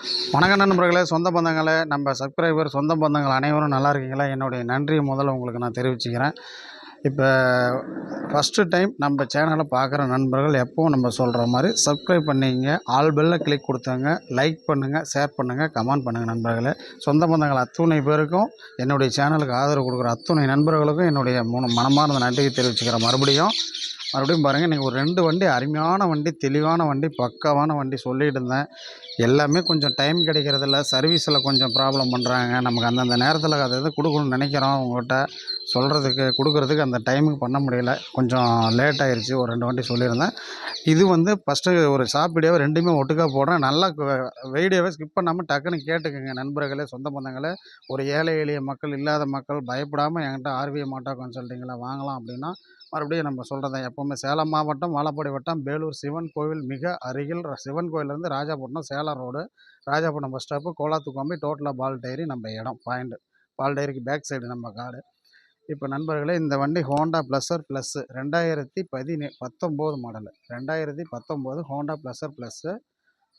வணக்கம் நண்பர்களே, சொந்த பந்தங்களே, நம்ம சப்ஸ்கிரைபர் சொந்த பந்தங்கள் அனைவரும் நல்லா இருக்கீங்களா? என்னுடைய நன்றியை முதல்ல உங்களுக்கு நான் தெரிவிச்சுக்கிறேன். இப்போ ஃபஸ்ட்டு டைம் நம்ம சேனலை பார்க்குற நண்பர்கள் எப்போவும் நம்ம சொல்கிற மாதிரி சப்ஸ்கிரைப் பண்ணிக்கங்க, ஆல் பெல்ல கிளிக் கொடுத்தாங்க, லைக் பண்ணுங்கள், ஷேர் பண்ணுங்கள், கமெண்ட் பண்ணுங்கள். நண்பர்களே, சொந்த பந்தங்கள் அத்துணை பேருக்கும், என்னுடைய சேனலுக்கு ஆதரவு கொடுக்குற அத்துணை நண்பர்களுக்கும் என்னுடைய மனமார்ந்த நன்றியை தெரிவிச்சுக்கிறேன். மறுபடியும் பாருங்கள், இன்றைக்கி ஒரு 2 வண்டி அருமையான வண்டி, தெளிவான வண்டி, பக்காவான வண்டி சொல்லிகிட்டு இருந்தேன். எல்லாமே கொஞ்சம் டைம் கிடைக்கிறதில்ல, சர்வீஸில் கொஞ்சம் ப்ராப்ளம் பண்ணுறாங்க. நமக்கு அந்தந்த நேரத்தில் அதை எது கொடுக்கணும்னு நினைக்கிறோம், உங்கள்கிட்ட கொடுக்குறதுக்கு அந்த டைமுக்கு பண்ண முடியல. கொஞ்சம் லேட் ஆகிடுச்சு. ஒரு 2 வண்டி சொல்லியிருந்தேன். இது வந்து ஃபஸ்ட்டு ஒரு ஷார்ட் வீடியோவை 2மே ஒட்டுக்கா போடுறேன். நல்லா வீடியோவை ஸ்கிப் பண்ணாமல் டக்குன்னு கேட்டுக்கோங்க நண்பர்களே, சொந்த பந்தங்களே. ஒரு ஏழை எளிய மக்கள், இல்லாத மக்கள் பயப்படாமல் என்கிட்ட ஆர்விஐ மாட்டா கன்சல்ட்டிங்கில் வாங்கலாம் அப்படின்னா, மறுபடியும் நம்ம சொல்கிறத எப்போவுமே சேலம் மாவட்டம் வாழப்பாடி வட்டம் பேலூர் சிவன் கோவில் மிக அருகில், சிவன் கோயிலேருந்து Rajapuram Salem road, Rajapuram bus stop, Kolathukombai, டோட்டலாக பால் டைரி நம்ம இடம் பாயிண்ட். பால் டைரிக்கு பேக் சைடு நம்ம காடு. இப்போ நண்பர்களே, இந்த வண்டி Honda pleasure plus 2019 model. 2019 Honda pleasure plus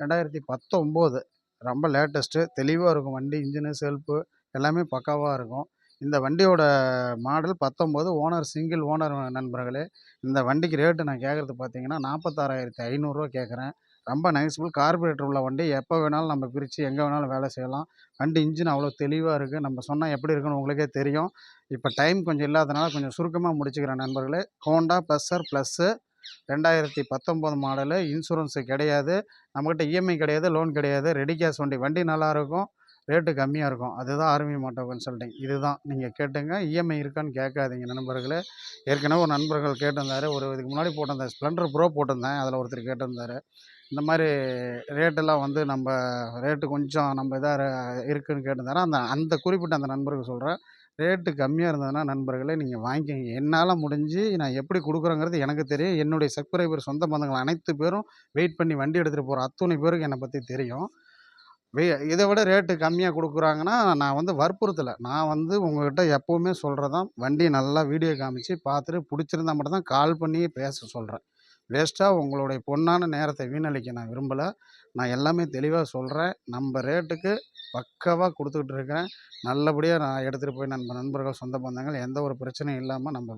2019 ரொம்ப லேட்டஸ்ட்டு. தெளிவாக இருக்கும் வண்டி. இன்ஜினு, செல்ஃபு எல்லாமே பக்காவாக இருக்கும். இந்த வண்டியோட மாடல் 19, ஓனர் சிங்கிள் ஓனர். நண்பர்களே, இந்த வண்டிக்கு ரேட்டு நான் கேட்குறது பார்த்தீங்கன்னா 46,500 கேட்குறேன். ரொம்ப நைஸ்ஃபுல் கார்பரேட்டர் உள்ள வண்டி. எப்போ வேணாலும் நம்ம பிரித்து எங்கே வேணாலும் வேலை செய்யலாம். வண்டி இன்ஜின் அவ்வளோ தெளிவாக இருக்குது. நம்ம சொன்னால் எப்படி இருக்குன்னு உங்களுக்கே தெரியும். இப்போ டைம் கொஞ்சம் இல்லாதனால கொஞ்சம் சுருக்கமாக முடிச்சுக்கிறேன் நண்பர்களே. Honda pleasure plus 2019 model. Insurance கிடையாது நம்மக்கிட்ட, இஎம்ஐ கிடையாது, லோன் கிடையாது, ரெடி கேஷ் வண்டி. வண்டி நல்லாயிருக்கும், ரேட்டு கம்மியாக இருக்கும். அதுதான் ஆர்வி மாட்டோ கன்சல்டிங். இதுதான் நீங்கள் கேட்டுங்க. இஎம்ஐ இருக்கான்னு கேட்காதீங்க நண்பர்களே. ஏற்கனவே ஒரு நண்பர்கள் கேட்டிருந்தார். இதுக்கு முன்னாடி போட்டிருந்தேன், ஸ்ப்ளெண்டர் ப்ரோ போட்டிருந்தேன். அதில் ஒருத்தர் கேட்டிருந்தார், இந்த மாதிரி ரேட்டெல்லாம் வந்து நம்ம ரேட்டு கொஞ்சம் நம்ம இதாக இருக்குதுன்னு கேட்டிருந்தாரு. அந்த குறிப்பிட்ட அந்த நண்பருக்கு சொல்கிறேன், ரேட்டு கம்மியாக இருந்ததுன்னா நண்பர்களே நீங்கள் வாங்கிக்கோங்க. என்னால் முடிஞ்சு நான் எப்படி கொடுக்குறேங்கிறது எனக்கு தெரியும். என்னுடைய சப்ஸ்கிரைபர் சொந்த பந்தங்கள் அனைத்து பேரும் வெயிட் பண்ணி வண்டி எடுத்துகிட்டு போகிற அத்துணை பேருக்கு என்னை பற்றி தெரியும். இதை விட ரேட்டு கம்மியாக கொடுக்குறாங்கன்னா நான் வந்து வற்புறுத்தலை. நான் வந்து உங்கள்கிட்ட எப்போவுமே சொல்கிறதான், வண்டியை நல்லா வீடியோ காமிச்சு பார்த்துட்டு பிடிச்சிருந்தா மட்டும் தான் கால் பண்ணி பேச சொல்கிறேன். வேஸ்ட்டாக உங்களுடைய பொன்னான நேரத்தை வீணடிக்க நான் விரும்பலை. நான் எல்லாமே தெளிவாக சொல்கிறேன். நம்ம ரேட்டுக்கு பக்காவாக கொடுத்துக்கிட்டு இருக்கேன். நல்லபடியாக நான் எடுத்துகிட்டு போய் நண்பர்கள் சொந்த பந்தங்கள் எந்த ஒரு பிரச்சனையும் இல்லாமல் நம்ம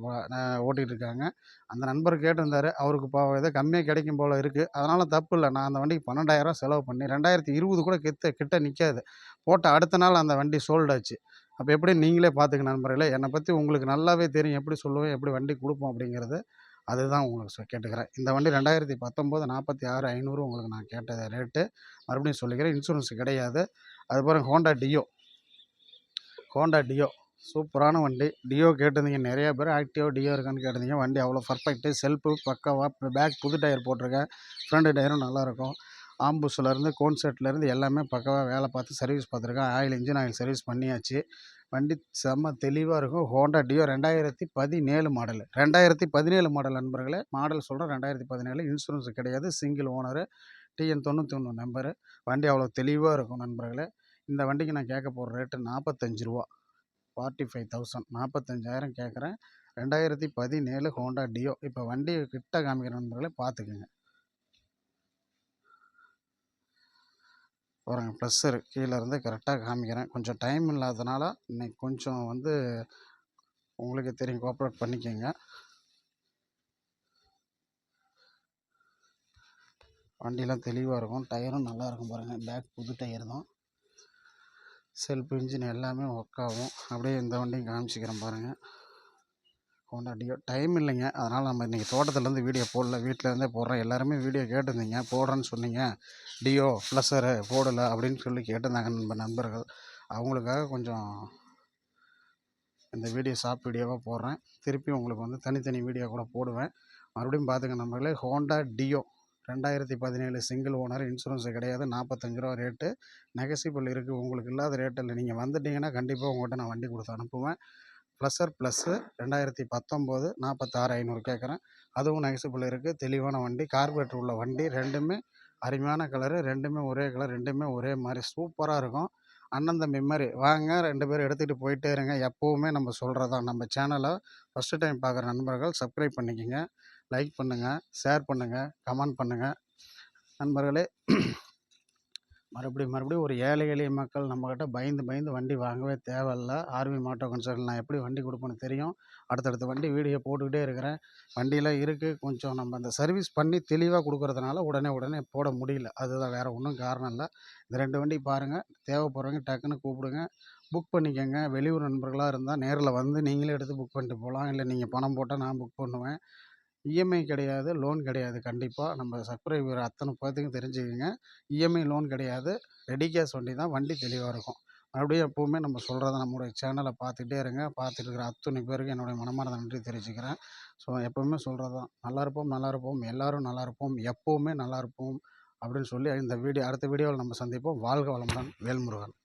ஓட்டிகிட்டு இருக்காங்க. அந்த நண்பர் கேட்டிருந்தார், அவருக்கு ஏதோ கம்மியாக கிடைக்கும் போல் இருக்குது. அதனால் தப்பு இல்லை. நான் அந்த வண்டிக்கு 12,000 செலவு பண்ணி 2020 கூட கிட்ட நிற்காது. போட்ட அடுத்த நாள் அந்த வண்டி சோல்டாச்சு. அப்போ எப்படி நீங்களே பார்த்துக்க நண்பர்களே. என்னை பற்றி உங்களுக்கு நல்லாவே தெரியும், எப்படி சொல்லுவேன், எப்படி வண்டி கொடுப்போம் அப்படிங்கிறது. அதுதான் உங்களுக்கு கேட்டுக்கிறேன். இந்த வண்டி 2019 46,500 உங்களுக்கு நான் கேட்ட ரேட்டு. மறுபடியும் சொல்லிக்கிறேன், இன்சூரன்ஸ் கிடையாது. அதுக்கப்புறம் ஹோண்டா டியோ சூப்பரான வண்டி. டியோ கேட்டிருந்தீங்க நிறையா பேர். ஆக்டிவா டியோ இருக்கான்னு கேட்டிருந்தீங்க. வண்டி அவ்வளோ பர்ஃபெக்ட்டு. செல்ஃபு பக்காவாக, பேக் புது டயர் போட்டிருக்கேன், ஃப்ரண்ட் டயரும் நல்லாயிருக்கும். ஆம்புஸ்லேருந்து கோன் செட்லேருந்து எல்லாமே பக்காவாக வேலை பார்த்து சர்வீஸ் பார்த்துருக்கேன். இன்ஜின் ஆயில் சர்வீஸ் பண்ணியாச்சு. வண்டி செம்ம தெளிவாக இருக்கும். Honda deo 2017 model. 2017 மாடல் நண்பர்களே. மாடல் சொல்கிறேன் 2017. இன்சூரன்ஸ் கிடையாது, சிங்கிள் ஓனரு, டிஎன் 91 நம்பரு. வண்டி அவ்வளோ தெளிவாக இருக்கும் நண்பர்களே. இந்த வண்டிக்கு நான் கேட்க போகிற ரேட்டு 45 ரூபா. 45,000 45,000 கேட்குறேன். 2017 ஹோண்டா டியோ. இப்போ வண்டி கிட்ட காமிக்கிற நண்பர்களே, பார்த்துக்குங்க. பாருங்க, ப்ளஸ்ஸர் கீழே இருந்து கரெக்டாக காமிக்கிறேன். கொஞ்சம் டைம் இல்லாதனால இன்னைக்கு கொஞ்சம் வந்து உங்களுக்கு தெரியும், கோஆப்ரேட் பண்ணிக்கோங்க. வண்டிலாம் தெளிவாக இருக்கும், டயரும் நல்லாயிருக்கும். பாருங்கள், பேக் புது டயர் தான். செல்ஃப் இன்ஜின் எல்லாமே ஒர்க் ஆகும். அப்படியே இந்த வண்டியும் காமிச்சிக்கிறேன் பாருங்கள். Honda deo. டைம் இல்லைங்க, அதனால் நம்ம இன்றைக்கி தோட்டத்துலேருந்து வீடியோ போடல, வீட்டிலேருந்தே போடுறேன். எல்லாருமே வீடியோ கேட்டிருந்தீங்க, போடுறேன்னு சொன்னீங்க, டியோ ப்ளஸரு போடலை அப்படின்னு சொல்லி கேட்டிருந்தாங்க நம்ம நண்பர்கள். அவங்களுக்காக கொஞ்சம் இந்த வீடியோ ஷார்ட் வீடியோவாக போடுறேன். திருப்பி உங்களுக்கு வந்து தனித்தனி வீடியோ கூட போடுவேன். மறுபடியும் பார்த்துங்க நண்பர்களே. Honda deo 2017 single owner, insurance கிடையாது, 45 ரூபா ரேட்டு. நெகசிபிள் இருக்குது. உங்களுக்கு இல்லாத ரேட்டில் நீங்கள் வந்துட்டிங்கன்னா கண்டிப்பாக உங்கள்கிட்ட நான் வண்டி கொடுத்து அனுப்புவேன். ப்ளஸர் ப்ளஸ்ஸு 2019 46,500 கேட்குறேன். அதுவும் நெகசிபிள் இருக்குது. தெளிவான வண்டி, கார்பரேட்டர் உள்ள வண்டி. ரெண்டுமே அருமையான கலரு, ரெண்டுமே ஒரே கலர், ரெண்டுமே ஒரே மாதிரி சூப்பராக இருக்கும். அண்ணன் தம்பி மாதிரி வாங்க, 2 பேரும் எடுத்துகிட்டு போயிட்டே இருங்க. எப்போவுமே நம்ம சொல்கிறதான், நம்ம சேனலை ஃபஸ்ட்டு டைம் பார்க்குற நண்பர்கள் சப்ஸ்கிரைப் பண்ணிக்கோங்க, லைக் பண்ணுங்கள், ஷேர் பண்ணுங்கள், கமெண்ட் பண்ணுங்கள் நண்பர்களே. மறுபடியும் ஒரு ஏழை எளிய மக்கள் நம்மக்கிட்ட பயந்து பயந்து வண்டி வாங்கவே தேவையில்ல. ஆர்வி மாட்டோ கன்சல்ட் நான் எப்படி வண்டி கொடுப்பேன்னு தெரியும். அடுத்தடுத்த வண்டி வீடியோ போட்டுக்கிட்டே இருக்கிறேன். வண்டியெல்லாம் இருக்குது. கொஞ்சம் நம்ம அந்த சர்வீஸ் பண்ணி தெளிவாக கொடுக்குறதுனால உடனே போட முடியல. அதுதான், வேறு ஒன்றும் காரணம் இல்லை. இந்த 2 வண்டி பாருங்கள். தேவைப்படுறவங்க டக்குன்னு கூப்பிடுங்க. புக் பண்ணிக்கங்க. வெளியூர் நண்பர்களாக இருந்தால் நேரில் வந்து நீங்களே எடுத்து புக் பண்ணிட்டு போகலாம். இல்லை நீங்கள் பணம் போட்டால் நான் புக் பண்ணுவேன். இஎம்ஐ கிடையாது, லோன் கிடையாது. கண்டிப்பாக நம்ம சப்ஸ்கிரைபர் அத்தனை பேர்த்துக்கும் தெரிஞ்சுக்கங்க. இஎம்ஐ, லோன் கிடையாது. ரெடி கேஷ் வண்டி தான். வண்டி தெளிவாக இருக்கும். மறுபடியும் எப்போவுமே நம்ம சொல்கிறத நம்மளுடைய சேனலை பார்த்துட்டே இருங்க. பார்த்துட்டு இருக்கிற அத்தனை பேருக்கு என்னுடைய மனமார்ந்த நன்றி தெரிவிச்சுக்கிறேன். ஸோ எப்போவுமே சொல்கிறது தான், நல்லா இருப்போம், எல்லோரும் நல்லா இருப்போம், எப்போவுமே நல்லா இருப்போம் அப்படின்னு சொல்லி இந்த வீடியோ அடுத்த வீடியோவில் நம்ம சந்திப்போம். வாழ்க வளமுடன். வேல்முருகன்.